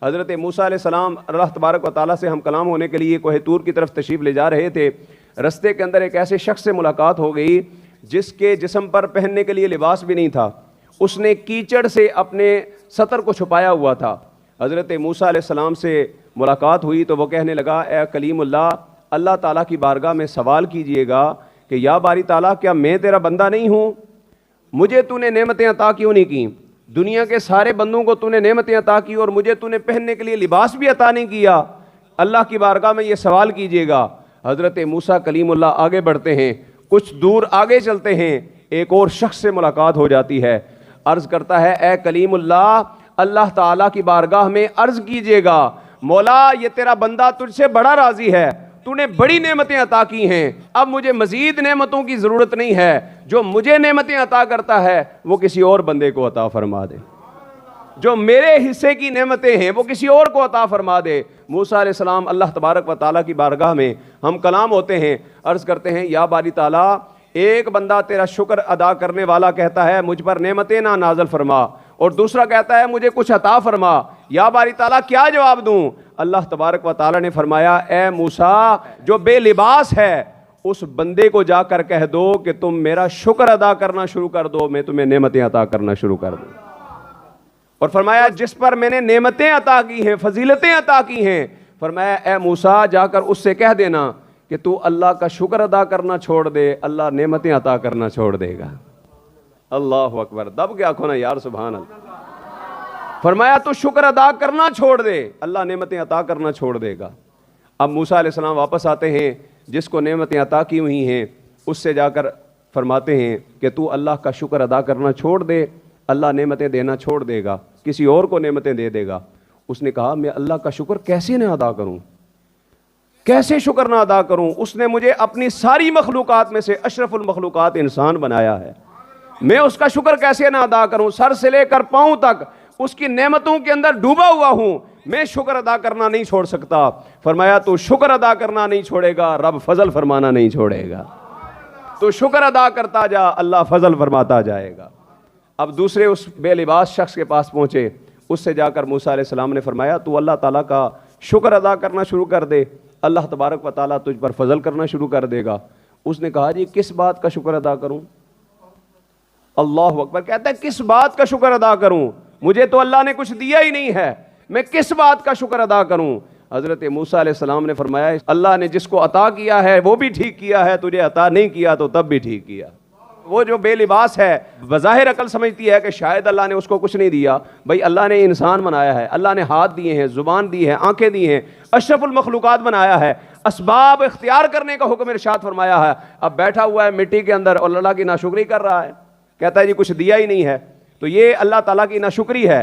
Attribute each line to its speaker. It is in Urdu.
Speaker 1: حضرت موسیٰ علیہ السلام اللہ تبارک و تعالیٰ سے ہم کلام ہونے کے لیے کوہ طور کی طرف تشریف لے جا رہے تھے. رستے کے اندر ایک ایسے شخص سے ملاقات ہو گئی جس کے جسم پر پہننے کے لیے لباس بھی نہیں تھا. اس نے کیچڑ سے اپنے سطر کو چھپایا ہوا تھا. حضرت موسیٰ علیہ السلام سے ملاقات ہوئی تو وہ کہنے لگا اے کلیم اللہ, اللہ تعالیٰ کی بارگاہ میں سوال کیجئے گا کہ یا باری تعالیٰ کیا میں تیرا بندہ نہیں ہوں؟ مجھے تو نے نعمتیں عطا کیوں نہیں کی؟ دنیا کے سارے بندوں کو تو نے نعمتیں عطا کی اور مجھے تو نے پہننے کے لیے لباس بھی عطا نہیں کیا. اللہ کی بارگاہ میں یہ سوال کیجئے گا. حضرت موسیٰ کلیم اللہ آگے بڑھتے ہیں, کچھ دور آگے چلتے ہیں, ایک اور شخص سے ملاقات ہو جاتی ہے. عرض کرتا ہے اے کلیم اللہ, اللہ تعالیٰ کی بارگاہ میں عرض کیجئے گا مولا یہ تیرا بندہ تجھ سے بڑا راضی ہے, تو نے بڑی نعمتیں عطا کی ہیں, اب مجھے مزید نعمتوں کی ضرورت نہیں ہے, جو مجھے نعمتیں عطا کرتا ہے وہ کسی اور بندے کو عطا فرما دے, جو میرے حصے کی نعمتیں ہیں وہ کسی اور کو عطا فرما دے. موسیٰ علیہ السلام اللہ تبارک و تعالیٰ کی بارگاہ میں ہم کلام ہوتے ہیں, عرض کرتے ہیں یا باری تعالیٰ ایک بندہ تیرا شکر ادا کرنے والا کہتا ہے مجھ پر نعمتیں نہ نازل فرما, اور دوسرا کہتا ہے مجھے کچھ عطا فرما, یا باری تعالیٰ کیا جواب دوں؟ اللہ تبارک و تعالیٰ نے فرمایا اے موسیٰ جو بے لباس ہے اس بندے کو جا کر کہہ دو کہ تم میرا شکر ادا کرنا شروع کر دو, میں تمہیں نعمتیں عطا کرنا شروع کر دوں. اور فرمایا جس پر میں نے نعمتیں عطا کی ہیں, فضیلتیں عطا کی ہیں, فرمایا اے موسیٰ جا کر اس سے کہہ دینا کہ تو اللہ کا شکر ادا کرنا چھوڑ دے, اللہ نعمتیں عطا کرنا چھوڑ دے گا. اللہ اکبر, دب کے آنکھوں نا یار سبحان اللہ. فرمایا تو شکر ادا کرنا چھوڑ دے, اللہ نعمتیں عطا کرنا چھوڑ دے گا. اب موسیٰ علیہ السلام واپس آتے ہیں, جس کو نعمتیں عطا کی ہوئی ہیں اس سے جا کر فرماتے ہیں کہ تو اللہ کا شکر ادا کرنا چھوڑ دے, اللہ نعمتیں دینا چھوڑ دے گا, کسی اور کو نعمتیں دے دے گا. اس نے کہا میں اللہ کا شکر کیسے نہ ادا کروں, کیسے شکر نہ ادا کروں؟ اس نے مجھے اپنی ساری مخلوقات میں سے اشرف المخلوقات انسان بنایا ہے, میں اس کا شکر کیسے نہ ادا کروں؟ سر سے لے کر پاؤں تک اس کی نعمتوں کے اندر ڈوبا ہوا ہوں, میں شکر ادا کرنا نہیں چھوڑ سکتا. فرمایا تو شکر ادا کرنا نہیں چھوڑے گا, رب فضل فرمانا نہیں چھوڑے گا. تو شکر ادا کرتا جا, اللہ فضل فرماتا جائے گا. اب دوسرے اس بے لباس شخص کے پاس پہنچے, اس سے جا کر موسیٰ علیہ السلام نے فرمایا تو اللہ تعالیٰ کا شکر ادا کرنا شروع کر دے, اللہ تبارک و تعالیٰ تجھ پر فضل کرنا شروع کر دے گا. اس نے کہا جی کس بات کا شکر ادا کروں؟ اللہ اکبر, کہتا ہے کس بات کا شکر ادا کروں؟ مجھے تو اللہ نے کچھ دیا ہی نہیں ہے, میں کس بات کا شکر ادا کروں؟ حضرت موسیٰ علیہ السلام نے فرمایا اللہ نے جس کو عطا کیا ہے وہ بھی ٹھیک کیا ہے, تجھے عطا نہیں کیا تو تب بھی ٹھیک کیا. وہ جو بے لباس ہے بظاہر عقل سمجھتی ہے کہ شاید اللہ نے اس کو کچھ نہیں دیا. بھائی اللہ نے انسان بنایا ہے, اللہ نے ہاتھ دیے ہیں, زبان دی ہے, آنکھیں دی ہیں, اشرف المخلوقات بنایا ہے, اسباب اختیار کرنے کا حکم ارشاد فرمایا ہے. اب بیٹھا ہوا ہے مٹی کے اندر اور اللہ کی ناشکری کر رہا ہے, کہتا ہے جی کچھ دیا ہی نہیں ہے. تو یہ اللہ تعالیٰ کی ناشکری ہے.